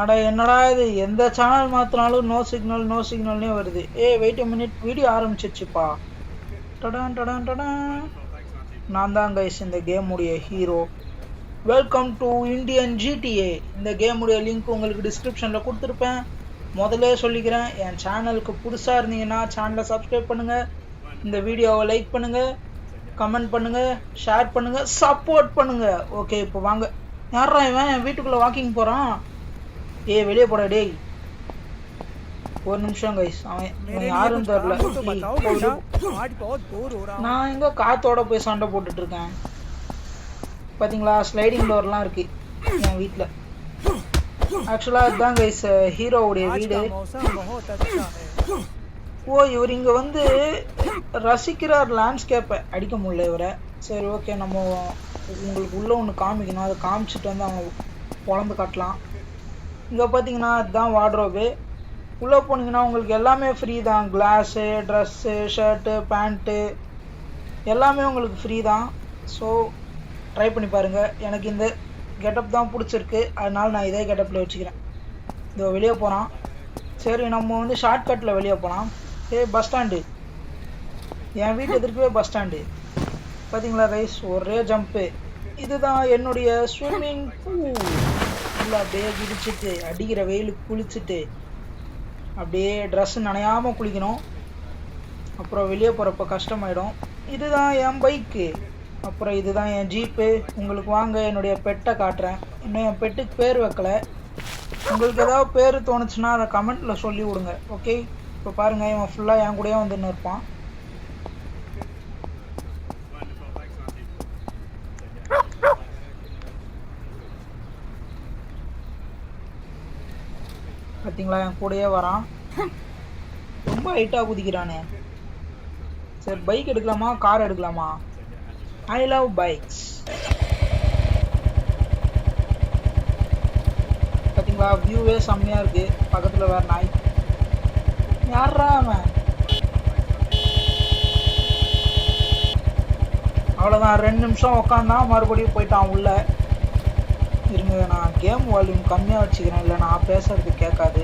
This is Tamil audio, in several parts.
அட என்னடா இது, எந்த சேனல் மாத்தினாலும் நோ சிக்னல் நோ சிக்னல்னே வருது. வெயிட் a minute, வீடியோ ஆரம்பிச்சிச்சுப்பா. டடான் டடான் டடான். நான் தான் கைஸ் இந்த கேமுடைய hero. Welcome to Indian GTA. இந்த கேமுடைய லிங்க் உங்களுக்கு டிஸ்கிரிப்ஷனில் கொடுத்துருப்பேன். முதல்ல சொல்லிக்கிறேன், என் சேனலுக்கு புதுசாக இருந்தீங்கன்னா சேனலை சப்ஸ்கிரைப் பண்ணுங்கள், இந்த வீடியோவை லைக் பண்ணுங்கள், கமெண்ட் பண்ணுங்கள், ஷேர் பண்ணுங்கள், சப்போர்ட் பண்ணுங்கள். ஓகே, இப்போ வாங்க. யாரா இவன் என் வீட்டுக்குள்ளே வாக்கிங் போகிறான்? வெளியே போடா டேய். ஒரு நிமிஷம் கைஸ், அவன் யாருன்னு தெரியல. நான் எங்க காத்தோட போய் சண்டை போட்டுட்டு இருக்கேன். பாத்தீங்களா, ஸ்லைடிங் டோர்லாம் இருக்கு என் வீட்டுல. ஆக்சுவலா இதுதான் கைஸ் ஹீரோவுடைய வீடு. இவர் இங்க வந்து ரசிக்கிறார் லேண்ட்ஸ்கேப்பை. அடிக்க முடியல இவரை. சரி ஓகே, நம்ம உங்களுக்கு உள்ள ஒன்று காமிக்கணும், அதை காமிச்சிட்டு வந்து அவங்க குழம்பு காட்டலாம். இங்கே பார்த்தீங்கன்னா இதுதான் வார்ட்ரோபு. உள்ளே போனீங்கன்னா உங்களுக்கு எல்லாமே ஃப்ரீ தான். கிளாஸு, ட்ரெஸ்ஸு, ஷர்ட்டு, பேண்ட்டு எல்லாமே உங்களுக்கு ஃப்ரீ தான். ஸோ ட்ரை பண்ணி பாருங்கள். எனக்கு இந்த கெட்டப் தான் பிடிச்சிருக்கு, அதனால் நான் இதே கெட்டப்பில் வச்சுக்கிறேன். இதோ வெளியே போகிறான். சரி, நம்ம வந்து ஷார்ட்கட்டில் வெளியே போகலாம். பஸ் ஸ்டாண்டு, என் வீட்டு எதிர்க்கவே பஸ் ஸ்டாண்டு. பார்த்தீங்களா ரைஸ், ஒரே ஜம்ப்பு. இதுதான் என்னுடைய ஸ்விம்மிங் பூல். அப்படியே குதிச்சுட்டு அடிக்கிற வெயிலுக்கு குளிச்சுட்டு அப்படியே ட்ரெஸ் நனையாமல் குளிக்கணும். அப்புறம் வெளியே போகிறப்ப கஷ்டமாயிடும். இதுதான் என் பைக்கு. அப்புறம் இதுதான் என் ஜீப்பு. உங்களுக்கு வாங்க என்னுடைய பெட்டை காட்டுறேன். இன்னும் என் பெட்டுக்கு பேர் வைக்கலை. உங்களுக்கு ஏதாவது பேர் தோணுச்சுன்னா அதை கமெண்ட்டில் சொல்லி விடுங்க. ஓகே, இப்போ பாருங்கள், இவன் ஃபுல்லாக என் கூடயே வந்துன்னு இருப்பான். பார்த்தீங்களா, என் கூடயே வரான். ரொம்ப ஹைட்டாக குதிக்கிறானே. சரி, பைக் எடுக்கலாமா கார் எடுக்கலாமா? I love bikes. பார்த்தீங்களா, வியூவே செம்மையாக இருக்கு. பக்கத்தில் வேறு நாய். யாரா அவன்? அவ்வளோதான், 2 நிமிஷம் உக்காந்தான், மறுபடியும் போயிட்டான் உள்ள. இருங்க, நான் கேம் வால்யூம் கம்மியாக வச்சுக்கிறேன், இல்லை நான் பேசுறது கேட்காது.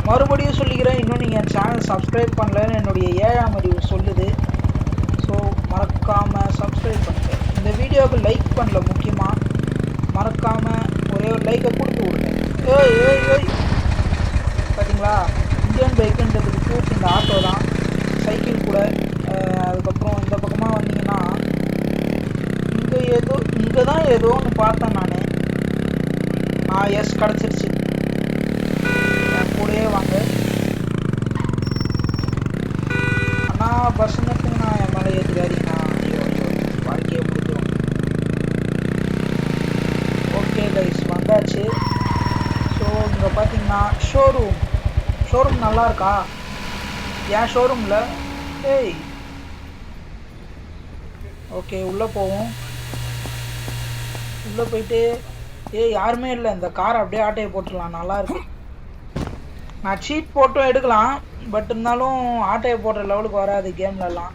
மறுபடியும் சொல்லிக்கிறேன், இன்னும் நீங்கள் என் சேனல் சப்ஸ்கிரைப் பண்ணலன்னு என்னுடைய 7ஆம் அறிவு சொல்லுது. ஸோ மறக்காமல் சப்ஸ்கிரைப் பண்ணுங்க. இந்த வீடியோவுக்கு லைக் பண்ணல, முக்கியமாக மறக்காமல் ஒரே ஒரு லைக்கை கொடுத்து விடுங்க. பார்த்தீங்களா, இந்தியன் பைக்குன்றதுக்கு ப்ரூஃப் இந்த ஆட்டோ தான், சைக்கிள் கூட. அதுக்கப்புறம் இந்த பக்கமாக வந்தீங்கன்னா இங்கே தான் ஏதோ ஒன்று பார்த்தேன் நான். எஸ், கிடச்சிருச்சு. என் கூடயே வாங்க அண்ணா. பஸ் நிறுத்துங்கண்ணா, என் மேலே ஏற்றுக்காதீங்கண்ணா. வாழ்க்கையை முடிஞ்சிடும். ஓகே கைஸ், வந்தாச்சு. ஸோ இங்கே பார்த்தீங்கன்னா ஷோரூம் நல்லா இருக்கா? என் ஷோரூமில் ஓகே, உள்ளே போவோம். உள்ளே போயிட்டு யாருமே இல்லை. இந்த காரை அப்படியே ஆட்டையை போட்டுடலாம், நல்லாயிருக்கு. நான் சீட் போட்டும் எடுக்கலாம், பட் இருந்தாலும் ஆட்டையை போடுற லெவலுக்கு வராது கேம்லலாம்.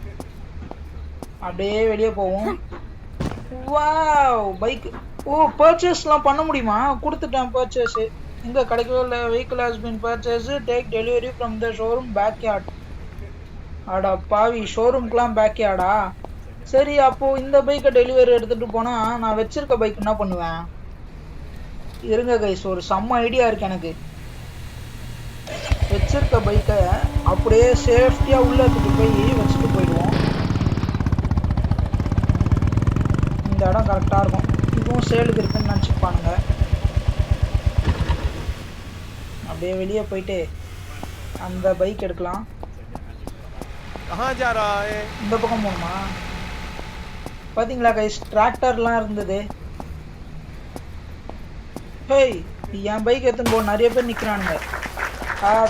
அப்படியே வெளியே போவோம். Wow, bike. பர்ச்சேஸ்லாம் பண்ண முடியுமா? கொடுத்துட்டேன் பர்ச்சேஸு. இங்கே கிடைக்கவே இல்லை. Vehicle has been purchase, take delivery from the showroom backyard. ஆடா பாவி, ஷோரூம்க்குலாம் பேக்யார்டா? சரி, அப்போது இந்த பைக்கை டெலிவரி எடுத்துகிட்டு போனால் நான் வச்சுருக்க பைக் என்ன பண்ணுவேன்? இருங்க கைஸ், ஒரு செம்ம ஐடியா இருக்குது எனக்கு. வச்சிருக்க பைக்கை அப்படியே சேஃப்டியாக உள்ளே எடுத்துகிட்டு போய் வச்சுட்டு போயிடுவோம். இந்த இடம் கரெக்டாக இருக்கும். இதுவும் சேலுக்கு இருக்குன்னு நினச்சிப்பானுங்க. அப்படியே வெளியே போயிட்டு அந்த பைக் எடுக்கலாம். இந்த பக்கம் போகணுமா? பார்த்தீங்களா கைஸ், டிராக்டர்லாம் இருந்தது. என் பைக் எடுத்துன்னு போ, நிறைய பேர் நிற்கிறானுங்க.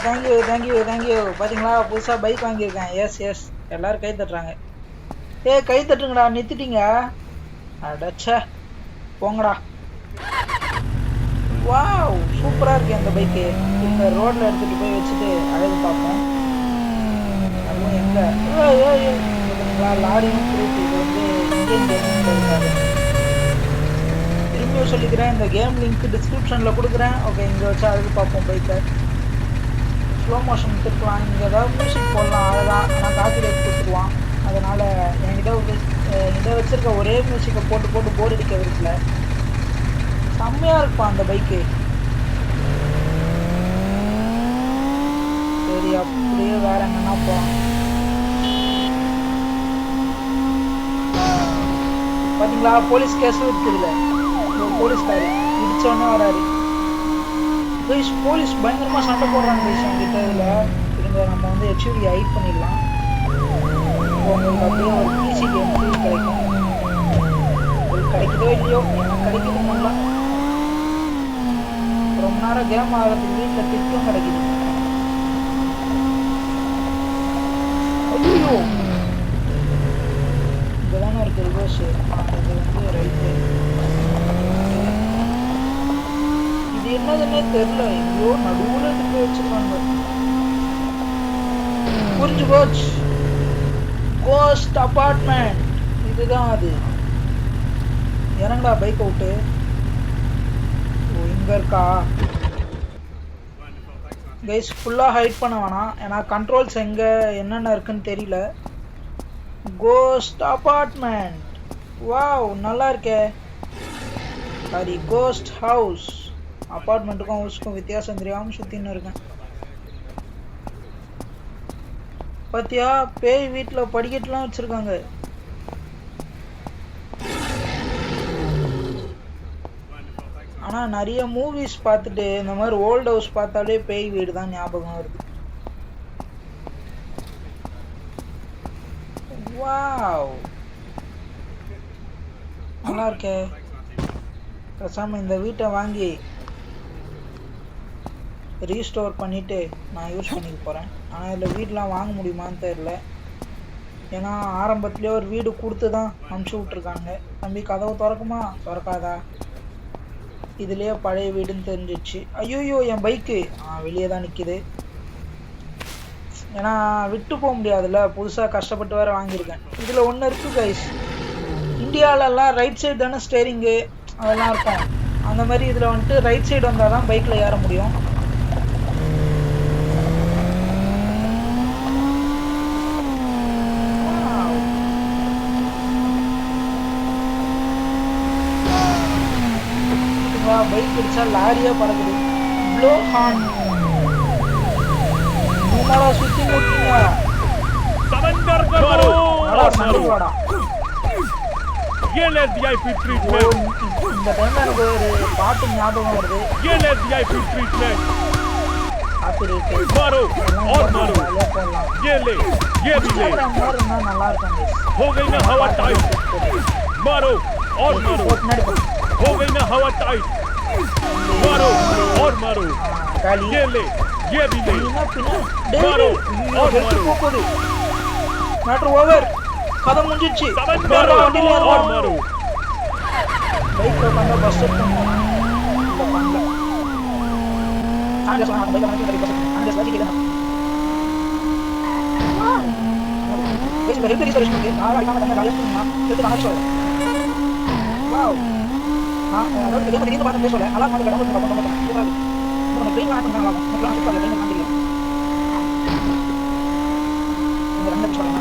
தேங்க்யூ. பார்த்தீங்களா, புதுசாக பைக் வாங்கியிருக்கேன். எஸ், எல்லோரும் கை தட்டுறாங்க. கை தட்டுங்கடா, நிறுத்திட்டீங்க. அடச்சே, போங்கடா. வாவ், சூப்பராக இருக்கு அந்த பைக்கு. இந்த ரோட்டில் எடுத்துகிட்டு போய் வச்சுட்டு அழகு பார்ப்போம். அதுவும் எங்கே பார்த்தீங்களா, லாரியும் திருப்பி. இது வந்து இந்தியன் கேமிங் இருக்காது. திரும்பி திரும்ப சொல்லிக்கிறேன், இந்த கேம் லிங்க் டிஸ்கிரிப்ஷனில் கொடுக்குறேன். ஓகே, இங்கே வச்சா அழுது பார்ப்போம் பைக்கை. ஸ்லோ மோஷன் திருப்பலாம், இங்கே ஏதாவது மியூசிக் போடலாம், அவ்வளோதான். ஆனால் காப்பி ரைட் கொடுத்துருவான். அதனால் என்கிட்ட வச்சுருக்க ஒரே மியூசிக்கை போட்டு போட்டு போர் அடிக்க விருப்பல. செம்மையாக இருப்பான் அந்த பைக்கு. சரி, அப்படியே வேற என்னன்னா போகலாம். பார்த்தீங்களா, போலீஸ் கேஸும் இருக்குதுல்ல. போலீஸ்காரு இடிச்சோடனே வராரு. போலீஸ் பயங்கரமாக சண்டை போடுறாங்க கைஸ் அவங்ககிட்ட. இதில் இருங்க, நம்ம வந்து ஹெச்யூடி ஹைட் பண்ணிடலாம். உங்களுக்கு அப்படியே ஒரு பிசி கேம் ஃபீல் கிடைக்கும். உங்களுக்கு கிடைக்குதோ இல்லையோ, எனக்கு கிடைக்குது நல்லா. ரொம்ப நேரம் கேம் ஆகிறதுக்கு வீட்டில் திட்டம் கிடைக்குது. ஐயோ, இங்கே தானே இருக்குது ரிவர்ஸ். இது வந்து ரைட்டு. இது என்னதுன்னே தெரியல, எங்கேயோ நடுவில் எடுத்து வச்சுருக்காங்க. புரிஞ்சு போச்சு, கோஸ்ட் அபார்ட்மெண்ட் இதுதான் அது. இறங்கடா பைக் அவுட்டு. ஓ, இங்கே இருக்கா கைஸ். ஃபுல்லாக ஹைட் பண்ண வேணாம், ஏன்னா கண்ட்ரோல்ஸ் எங்கே என்னென்ன இருக்குன்னு தெரியல. கோஸ்ட் அபார்ட்மெண்ட், வாவ் நல்லா இருக்கே. Sorry, ghost house. அப்பார்ட்மெண்ட்டுக்கும் ஹவுஸுக்கும் வித்தியாசம் தெரியாமல் சுற்றின்னு இருக்கேன். பார்த்தியா, பேய் வீட்டில் படிக்கட்டுலாம் வச்சுருக்காங்க. ஆனால் நிறைய மூவிஸ் பார்த்துட்டு இந்த மாதிரி ஓல்டு ஹவுஸ் பார்த்தாலே பேய் வீடு தான் ஞாபகம் வருது. வாவ், நல்லா இருக்கே. பேசாமல் இந்த வீட்டை வாங்கி ரீஸ்டோர் பண்ணிவிட்டு நான் யூஸ் பண்ணிக்க போகிறேன். ஆனால் இதில் வீடெலாம் வாங்க முடியுமான்னு தெரியல. ஏன்னா ஆரம்பத்துலேயே ஒரு வீடு கொடுத்து தான் அனுப்பிச்சி விட்ருக்காங்க. தம்பி கதவை திறக்குமா, திறக்காதா? இதுலேயே பழைய வீடுன்னு தெரிஞ்சிச்சு. ஐயோயோ, என் பைக்கு வெளியே தான் நிற்கிது. ஏன்னா விட்டு போக முடியாதுல்ல, புதுசாக கஷ்டப்பட்டு வேறு வாங்கியிருக்கேன். இதில் ஒன்று இருக்குது கைஸ், இந்தியாவிலலாம் ரைட் சைடு தானே ஸ்டேரிங்கு அதெல்லாம் இருக்கும். அந்த மாதிரி இதில் வந்துட்டு ரைட் சைடு வந்தால் தான் பைக்கில் ஏற முடியும். பைக் பிடிச்சா லாரியா பறக்குது. ப்ளோ ஹார்ன் நம்மளா சுத்தி முட்டிங்க. समंदर करो சண்டை ये ले VIP ट्रीटमेंट. இந்த டைம்ல எனக்கு ஒரு பாட்டு ஞாபகம் வருது. ये ले VIP ट्रीटमेंट. ஆத்திரேட்டு मारो और मारो. ये ले, ये भी ले. மாறுனா நல்லா இருக்கும். हो गई ना हवा टाइट. मारो और मारो. हो गई ना हवा टाइट. मारो और मारो. ये ले, ये भी ले. मारो और मारो. Matter over. खत्म முடிஞ்சிச்சு. समंदर और मारो. பைக் பண்ண பஸ் ஸ்டாப் பண்ணா இந்த பண்ணல. ஆங்க சொன்னா பைக் பண்ணி பஸ் ஆங்க ஸ்டார்ட் கேக்குதா. பைக் ஹெல்த் ரிசர்வேஷன் இருக்கு. நான் பண்ண காலேஜ் பண்ணா ஹெல்த் பண்ண சொல்றேன். வாவ். அதாவது இதை பத்தி பார்த்து பேசல. அலா மாதிரி கடந்து போறோம். நம்ம ட்ரெயின் ஆன் பண்ணலாம். நம்ம கிளாஸ் பண்ணல ட்ரெயின் ஆன் பண்ணல. இந்த ரெண்டு நிமிஷம்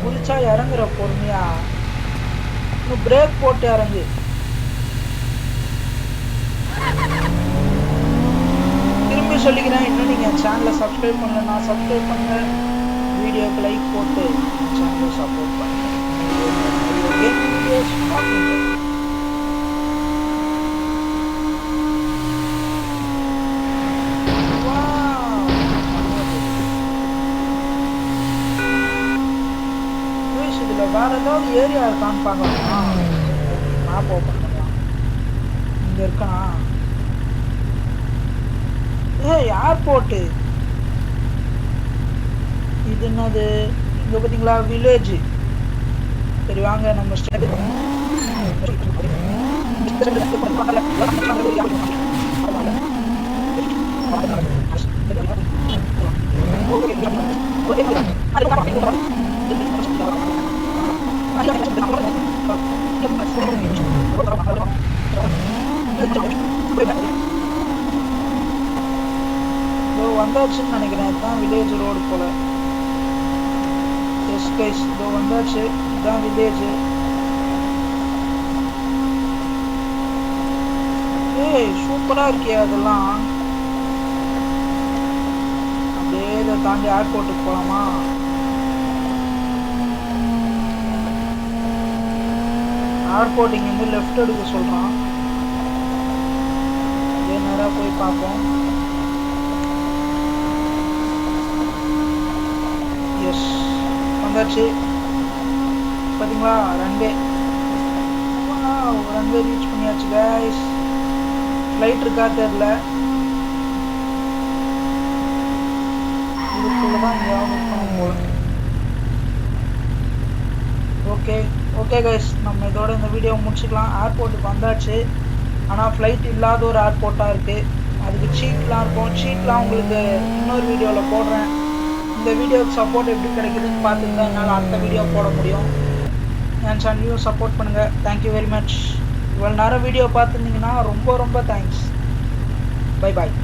குளிச்சா இறங்குற பொறுமையா. இன்னும் பிரேக் போட்டு இறங்கு. திரும்பி சொல்லிக்கிறேன், இன்னும் நீங்க சேனலை சப்ஸ்கிரைப் பண்ணலன்னா சப்ஸ்கிரைப் பண்ணுங்க, வீடியோக்கு லைக் போட்டு சேனலை சப்போர்ட் பண்ணுங்க. வேற ஏதாவது ஏரியா இருக்கான்னு பார்க்கலாம். மேப் ஓப்பன் பண்ணலாம். இங்க இருக்கா? ஏர்போர்ட்டு. இது என்னது? இங்க பாத்தீங்களா வில்லேஜ். சரி வாங்க நம்ம ஸ்டார்ட் பண்ணலாம். இதோ வந்தாச்சுன்னு நினைக்கிறேன். இதுதான் வில்லேஜ் ரோடு போல. எஸ் கைஸ், இதோ வந்தாச்சு. இதுதான் வில்லேஜ். ஏய் சூப்பரா இருக்கியா அதெல்லாம். அப்படியே இதை தாண்டி ஏர்போர்ட்டுக்கு போலாமா? ஏர்போர்ட் இங்க இருந்து லெஃப்ட் எடுக்க சொல்றான். அப்படியே நேரா போய் பார்ப்போம். எஸ் வந்தாச்சு. பாத்தீங்களா ரன்வே. ரன்வே ரீச் பண்ணியாச்சு கைஸ். ஃப்ளைட் இருக்கா தெரியல. இதுக்குள்ளதான் எங்கேயாவது இருக்கணும் போல. ஓகே கைஸ், நம்ம இதோட இந்த வீடியோ முடிச்சுக்கலாம். ஏர்போர்ட்டுக்கு வந்தாச்சு. ஆனால் ஃப்ளைட் இல்லாத ஒரு ஏர்போர்ட்டாக இருக்குது. அதுக்கு சீட்லாம் இருக்கும். சீட்லாம் உங்களுக்கு இன்னொரு வீடியோவில் போடுறேன். இந்த வீடியோவுக்கு சப்போர்ட் எப்படி கிடைக்குதுன்னு பார்த்துட்டு தான் என்னால் அடுத்த வீடியோ போட முடியும். என் சேனலையும் சப்போர்ட் பண்ணுங்கள். Thank you very much. இவ்வளோ நேரம் வீடியோ பார்த்துருந்தீங்கன்னா ரொம்ப ரொம்ப தேங்க்ஸ். Bye bye.